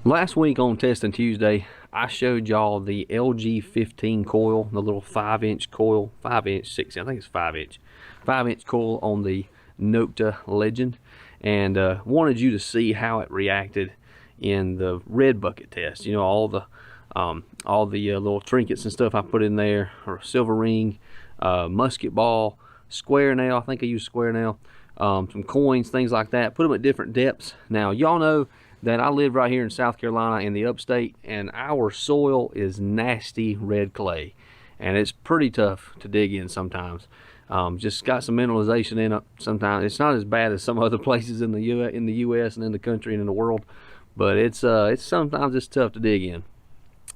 Last week on Testing Tuesday, I showed y'all the LG28 coil, the little 5-inch coil, 5-inch, 6, I think it's 5-inch, 5-inch coil on the Nokta Legend, and wanted you to see how it reacted in the red bucket test. You know, all the little trinkets and stuff I put in there, or silver ring, musket ball, square nail. I think I used square nail, some coins, things like that. Put them at different depths. Now, y'all know that I live right here in South Carolina in the upstate, and our soil is nasty red clay, and it's pretty tough to dig in sometimes. Just got some mineralization in it. Sometimes it's not as bad as some other places in the U.S. and in the country and in the world, but it's sometimes it's tough to dig in.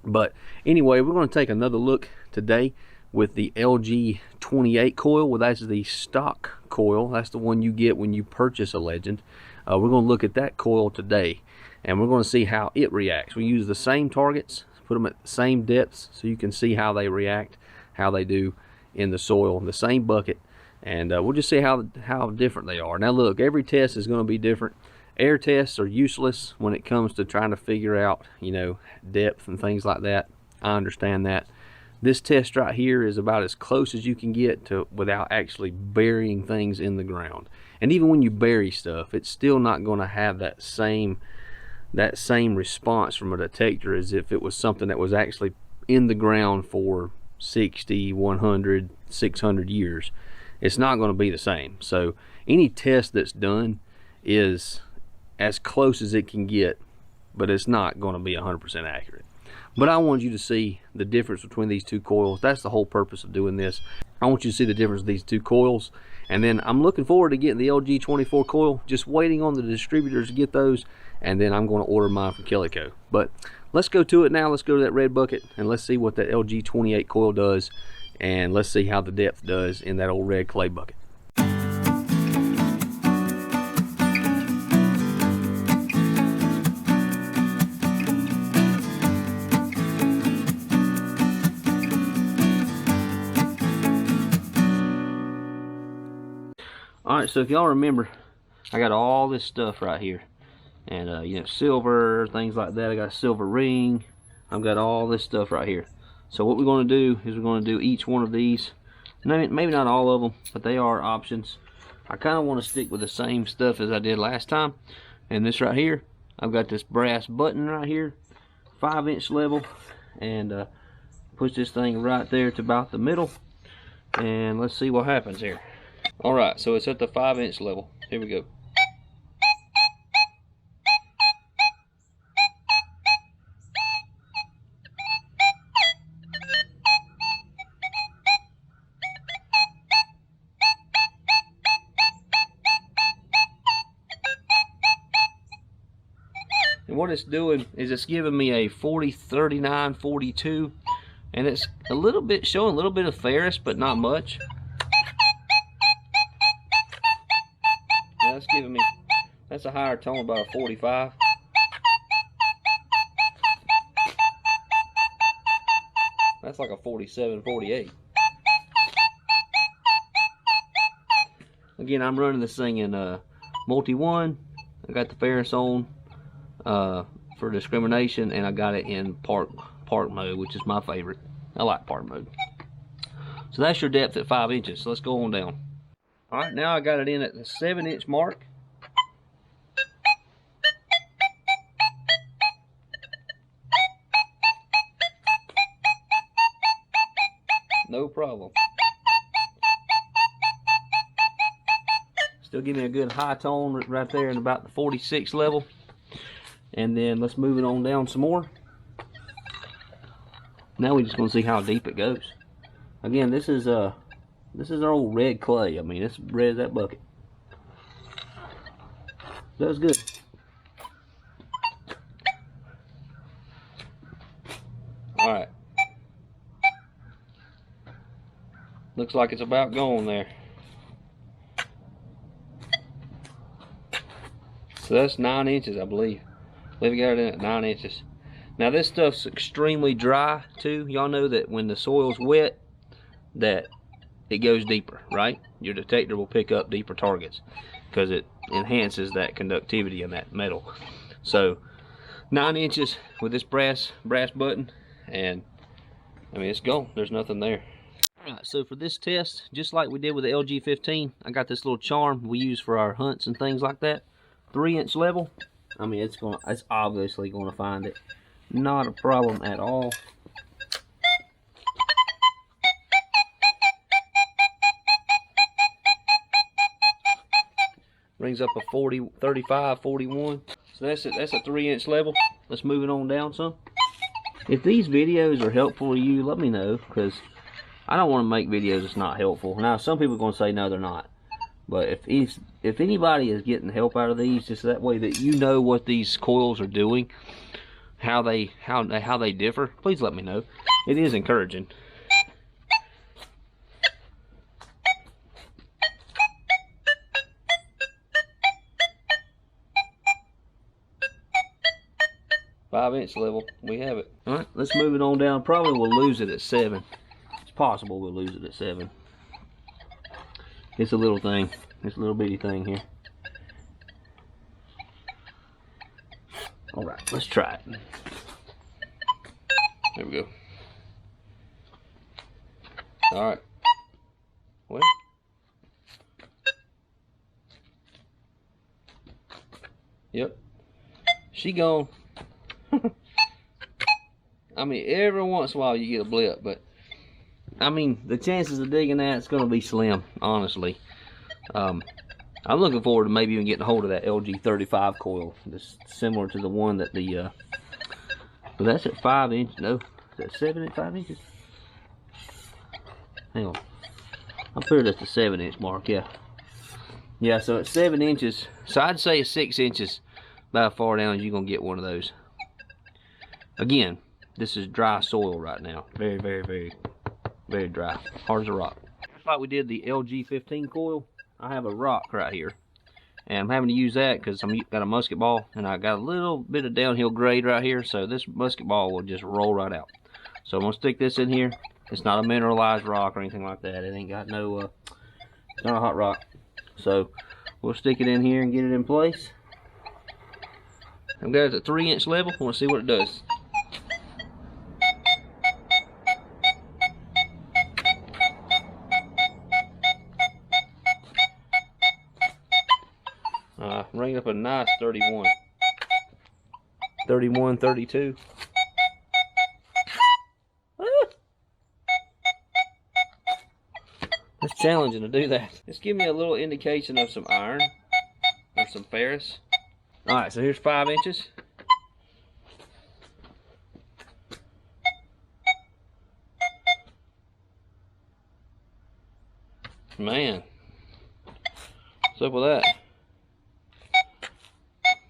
But anyway, we're going to take another look today with the LG28 coil. Well, that's the stock coil. That's the one you get when you purchase a Legend. We're going to look at that coil today, and we're going to see how it reacts. We use the same targets, put them at the same depths, so you can see how they react, how they do in the soil, in the same bucket, and we'll just see how different they are. Now look, every test is going to be different. Air tests are useless when it comes to trying to figure out, you know, depth and things like that. I understand that. This test right here is about as close as you can get to without actually burying things in the ground. And even when you bury stuff, it's still not going to have that same response from a detector as if it was something that was actually in the ground for 60, 100, 600 years. It's not going to be the same. So any test that's done is as close as it can get, but it's not going to be 100% accurate. But I want you to see the difference between these two coils. That's the whole purpose of doing this. I want you to see the difference of these two coils. And then I'm looking forward to getting the LG28 coil. Just waiting on the distributors to get those. And then I'm going to order mine from Kellyco. But let's go to it now. Let's go to that red bucket and let's see what that LG28 coil does. And let's see how the depth does in that old red clay bucket. Alright, so if y'all remember, I got all this stuff right here. And, you know, silver, things like that. I got a silver ring. I've got all this stuff right here. So what we're going to do is we're going to do each one of these. Maybe not all of them, but they are options. I kind of want to stick with the same stuff as I did last time. And this right here, I've got this brass button right here, 5-inch level. And push this thing right there to about the middle. And let's see what happens here. Alright, so it's at the 5-inch level. Here we go. And what it's doing is it's giving me a 40, 39, 42, and it's a little bit showing a little bit of ferrous, but not much. That's giving me, that's a higher tone, about a 45. That's like a 47, 48. Again, I'm running this thing in multi-1. I got the ferrous on for discrimination, and I got it in park mode, which is my favorite. I like park mode. So that's your depth at 5 inches. So let's go on down. Alright, now I got it in at the 7-inch mark. No problem. Still give me a good high tone right there in about the 46 level. And then let's move it on down some more. Now we're just going to see how deep it goes. Again, this is our old red clay. I mean, it's red as that bucket. Does good. Alright. Looks like it's about gone there. So that's 9 inches, I believe. We got it in at 9 inches. Now this stuff's extremely dry too. Y'all know that when the soil's wet, that it goes deeper, right? Your detector will pick up deeper targets because it enhances that conductivity in that metal. So 9 inches with this brass button, and I mean, it's gone. There's nothing there. Alright, so for this test, just like we did with the LG15, I got this little charm we use for our hunts and things like that. 3-inch level. I mean, it's obviously gonna find it. Not a problem at all. Brings up a 40, 35, 41. So that's a 3-inch level. Let's move it on down some. If these videos are helpful to you, let me know, because I don't want to make videos that's not helpful. Now, some people are going to say no, they're not. But if anybody is getting help out of these, just that way that you know what these coils are doing, how they differ, please let me know. It is encouraging. Five-inch level, we have it. All right, let's move it on down. Probably we'll lose it at 7. It's possible we'll lose it at 7. It's a little thing. It's a little bitty thing here. All right, let's try it. There we go. All right. Well. Yep. She gone. I mean, every once in a while you get a blip, but I mean, the chances of digging that's going to be slim, honestly. I'm looking forward to maybe even getting a hold of that LG28 coil. It's similar to the one that the, but that's at 5 inches. No, is that 7 at 5 inches? Hang on. I'll put it at the 7-inch mark, yeah. Yeah, so it's 7 inches. So I'd say 6 inches about far down as you're going to get one of those. Again, this is dry soil right now. Very, very, very, very dry. Hard as a rock. Just like we did the LG15 coil, I have a rock right here. And I'm having to use that because I've got a musket ball and I got a little bit of downhill grade right here. So this musket ball will just roll right out. So I'm going to stick this in here. It's not a mineralized rock or anything like that. It ain't got no, it's not a hot rock. So we'll stick it in here and get it in place. I've got it at 3-inch level. I want to see what it does. Ring up a nice 31. 31, 32. It's challenging to do that. Just give me a little indication of some iron or some ferrous. Alright, so here's 5 inches. Man, what's up with that?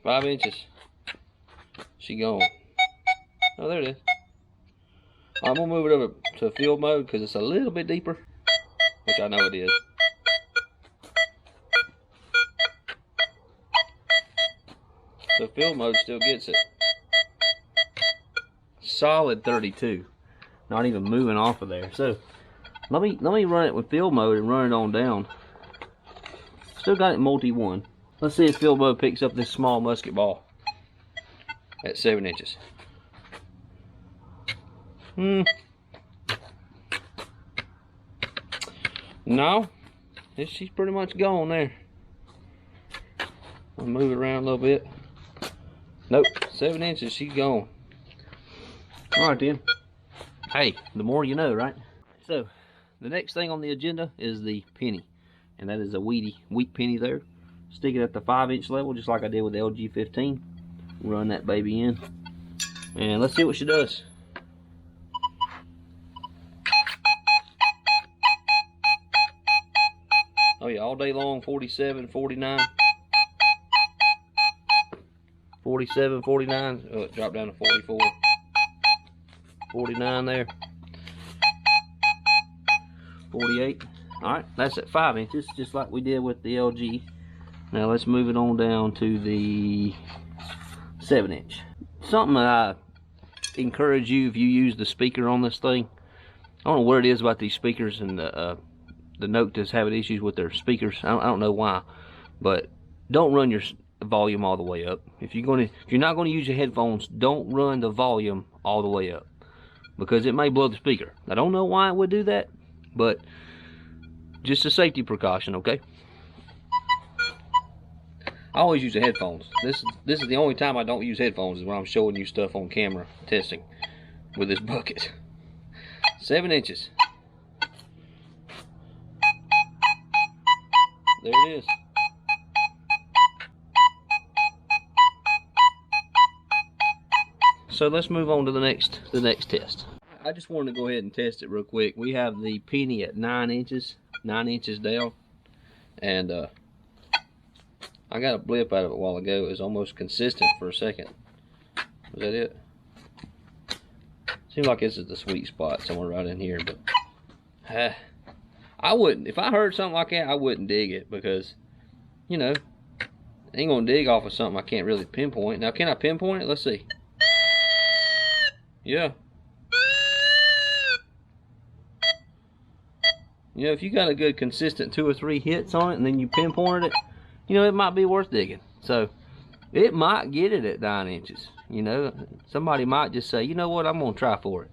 5 inches. She gone. Oh, there it is. I'm gonna move it over to field mode because it's a little bit deeper, which I know it is. So field mode still gets it. Solid 32. Not even moving off of there. So let me run it with field mode and run it on down. Still got it multi 1. Let's see if field mode picks up this small musket ball at 7 inches. No, she's pretty much gone there. I'll move it around a little bit. Nope, 7 inches, she's gone. Alright then. Hey, the more you know, right? So, the next thing on the agenda is the penny. And that is a weak penny there. Stick it at the 5-inch level, just like I did with the LG15. Run that baby in. And let's see what she does. Oh yeah, all day long, 47, 49. 47, 49. Oh, it dropped down to 44. 49 there. 48. Alright, that's at 5 inches, just like we did with the LG. Now let's move it on down to the 7-inch. Something that I encourage you, if you use the speaker on this thing, I don't know what it is about these speakers, and the Nokta's having issues with their speakers. I don't know why, but don't run the volume all the way up. If you're not gonna use your headphones, don't run the volume all the way up, because it may blow the speaker. I don't know why it would do that, but just a safety precaution, okay? I always use the headphones. This is the only time I don't use headphones, is when I'm showing you stuff on camera testing with this bucket. 7 inches. There it is. So let's move on to the next test. I just wanted to go ahead and test it real quick. We have the penny at 9 inches down, and I got a blip out of it a while ago. It was almost consistent for a second. Was that it? Seems like this is the sweet spot, somewhere right in here, but I wouldn't. If I heard something like that, I wouldn't dig it, because, you know, I ain't gonna dig off of something I can't really pinpoint. Now, can I pinpoint it? Let's see. Yeah. You know, if you got a good consistent 2 or 3 hits on it, and then you pinpointed it, you know, it might be worth digging. So it might get it at 9 inches. You know, somebody might just say, you know what, I'm gonna try for it.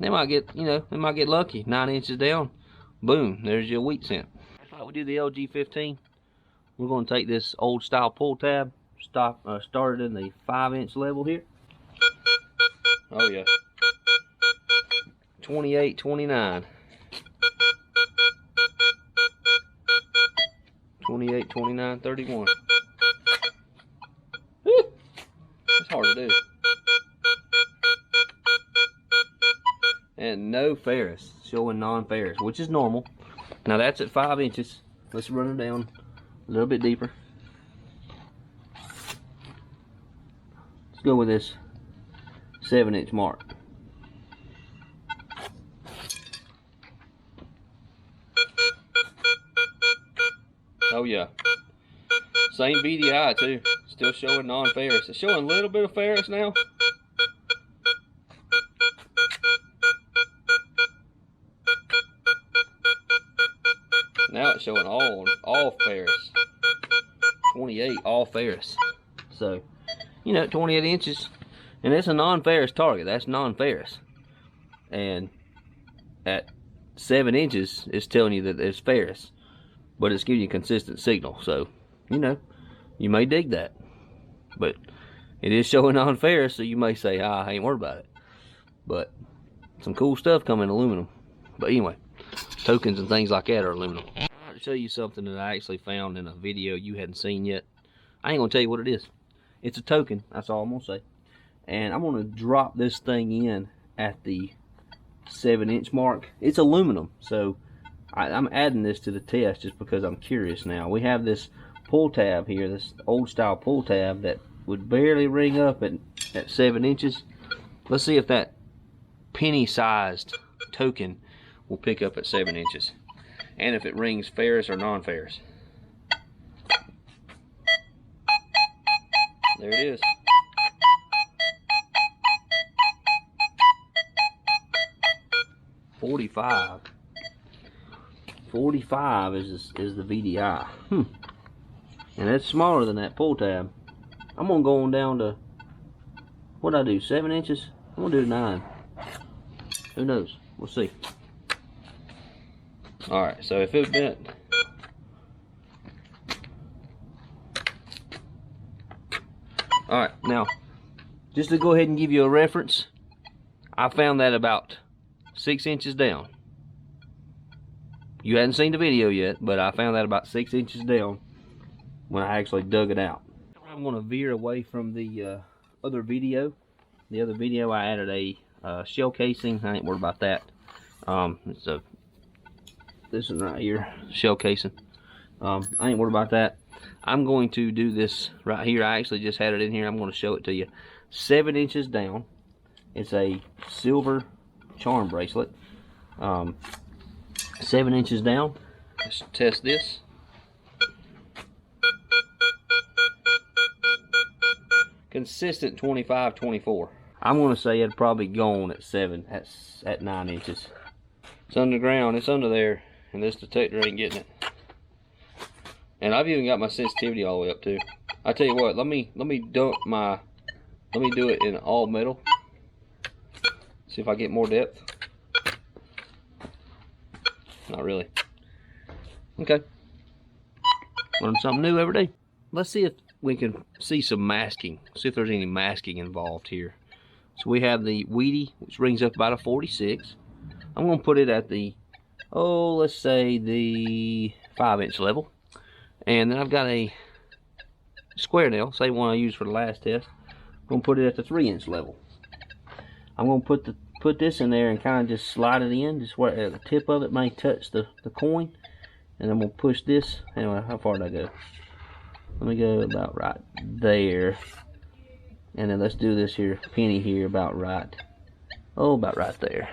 They might get, you know, they might get lucky. 9 inches down, boom, there's your wheat cent. We do the LG15. We're gonna take this old style pull tab, started in the 5-inch level here. Oh yeah. 28, 29. 28, 29, 31. Woo! It's hard to do. And no ferrous, showing non-ferrous, which is normal. Now that's at 5 inches. Let's run it down a little bit deeper. Let's go with this 7-inch mark. Oh yeah. Same VDI too. Still showing non-ferrous. It's showing a little bit of ferrous now. Now it's showing all ferrous. 28 all ferrous. So, you know, 28 inches. And it's a non-ferrous target. That's non-ferrous. And at 7 inches, it's telling you that it's ferrous. But it's giving you a consistent signal. So, you know, you may dig that. But it is showing non-ferrous, so you may say, I ain't worried about it. But some cool stuff coming in aluminum. But anyway, tokens and things like that are aluminum. I'll show you something that I actually found in a video you hadn't seen yet. I ain't gonna tell you what it is. It's a token, that's all I'm gonna say. And I'm gonna drop this thing in at the 7-inch mark. It's aluminum, so I'm adding this to the test just because I'm curious now. We have this pull tab here, this old style pull tab that would barely ring up at 7 inches. Let's see if that penny sized token will pick up at 7 inches. And if it rings ferrous or non-ferrous. There it is. $45. 45 is the VDI. And that's smaller than that pull tab. I'm gonna go on down to, what'd I do, 7 inches? I'm gonna do 9. Who knows? We'll see. Alright, so if it bent, alright, now just to go ahead and give you a reference, I found that about 6 inches down. You hadn't seen the video yet, but I found that about 6 inches down when I actually dug it out. I'm going to veer away from the other video. The other video I added a shell casing. I ain't worried about that. It's this one right here, shell casing. I ain't worried about that. I'm going to do this right here. I actually just had it in here. I'm going to show it to you. 7 inches down. It's a silver charm bracelet. 7 inches down. Let's test this. Consistent 25, 24. I'm going to say it'd probably gone at 7, at 9 inches. It's underground. It's under there, and this detector ain't getting it. And I've even got my sensitivity all the way up too. I tell you what, let me do it in all metal. See if I get more depth. Not really. Okay. Learn something new every day. Let's see if we can see some masking. See if there's any masking involved here. So we have the weedy, which brings up about a 46. I'm going to put it at the, let's say the 5-inch level. And then I've got a square nail, same one I used for the last test. I'm going to put it at the 3-inch level. I'm going to put this in there and kind of just slide it in, just where the tip of it may touch the coin. And I'm going to push this. Anyway, how far did I go? Let me go about right there. And then let's do this here penny here about right. About right there.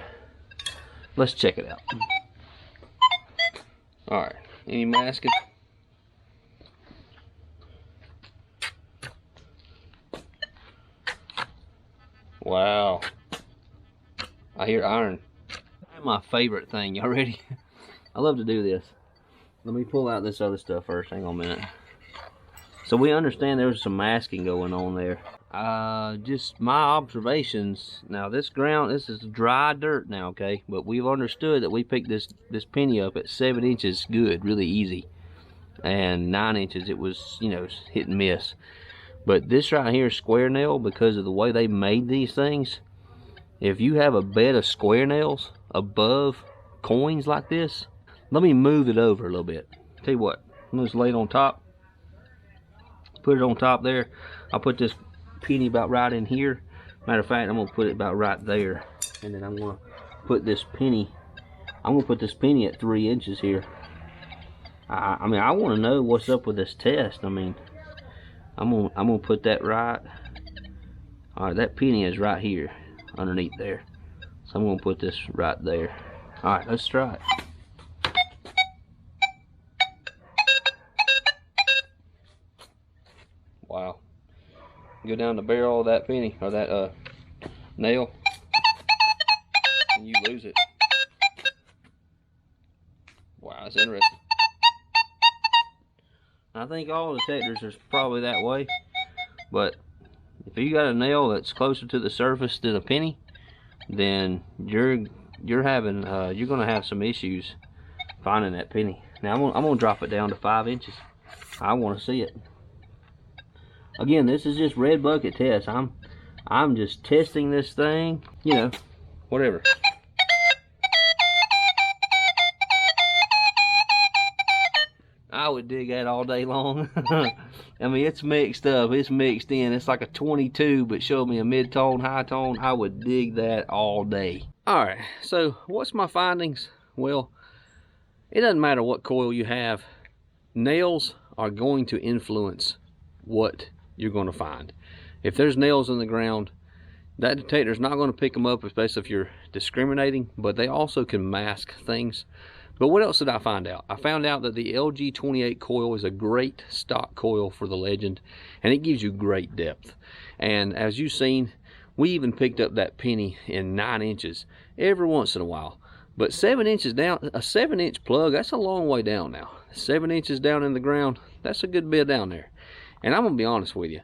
Let's check it out. Alright, any masking? Wow. I hear iron. That's my favorite thing. Y'all ready? I love to do this. Let me pull out this other stuff first. Hang on a minute. So we understand there's some masking going on there. Just my observations. Now this ground, this is dry dirt now, okay? But we've understood that we picked this penny up at 7 inches good, really easy. And 9 inches, it was, you know, hit and miss. But this right here, square nail, because of the way they made these things, if you have a bed of square nails above coins like this, let me move it over a little bit. Tell you what, I'm gonna just lay it on top. Put it on top there. I'll put this penny about right in here. Matter of fact, I'm gonna put it about right there. And then I'm gonna put this penny, at 3 inches here. I mean, I wanna know what's up with this test. I mean, I'm gonna put that right. Alright, that penny is right here, underneath there. So I'm gonna put this right there. Alright, let's try it. Wow. Go down the barrel of that penny, or that nail, and you lose it. Wow, that's interesting. I think all detectors are probably that way, but if you got a nail that's closer to the surface than a penny, then you're gonna have some issues finding that penny. Now I'm gonna drop it down to 5 inches. I want to see it. Again, this is just red bucket test. I'm just testing this thing, you know, whatever. I would dig that all day long. I mean, it's mixed up, it's mixed in. It's like a 22, but show me a mid-tone, high-tone. I would dig that all day. All right, so what's my findings? Well, it doesn't matter what coil you have. Nails are going to influence what you're going to find. If there's nails in the ground, that detector is not going to pick them up, especially if you're discriminating, but they also can mask things. But what else did I find out? I found out that the LG28 coil is a great stock coil for the Legend, and it gives you great depth. And as you've seen, we even picked up that penny in 9 inches every once in a while. But 7 inches down, a 7-inch plug, that's a long way down now. 7 inches down in the ground, that's a good bit down there. And I'm going to be honest with you,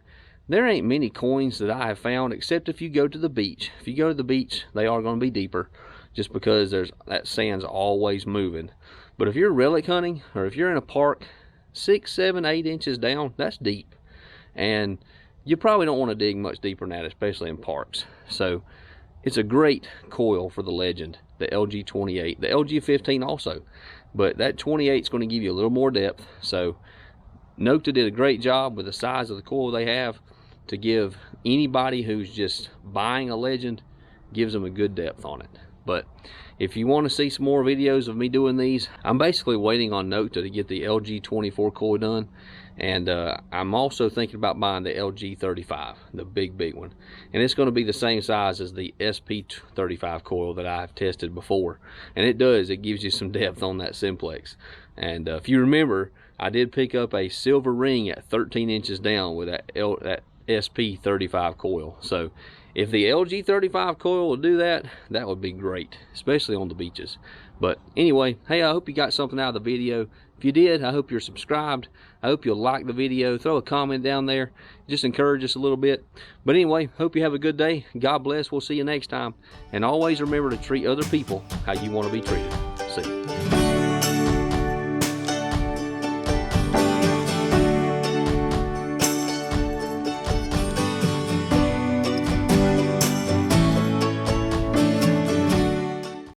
there ain't many coins that I have found, except if you go to the beach. If you go to the beach, they are going to be deeper, just because that sand's always moving. But if you're relic hunting, or if you're in a park 6, 7, 8 inches down, that's deep. And you probably don't want to dig much deeper than that, especially in parks. So it's a great coil for the Legend, the LG28, the LG15 also. But that 28 is going to give you a little more depth. So Nokta did a great job with the size of the coil they have to give anybody who's just buying a Legend, gives them a good depth on it. But if you want to see some more videos of me doing these, I'm basically waiting on Nokta to get the LG24 coil done. And I'm also thinking about buying the LG35, the big one. And it's going to be the same size as the SP35 coil that I've tested before. And it gives you some depth on that simplex. And if you remember, I did pick up a silver ring at 13 inches down with that SP35 coil. So if the LG35 coil will do that, that would be great, especially on the beaches. But anyway, hey, I hope you got something out of the video. If you did, I hope you're subscribed. I hope you'll like the video. Throw a comment down there. Just encourage us a little bit. But anyway, hope you have a good day. God bless. We'll see you next time. And always remember to treat other people how you want to be treated. See you.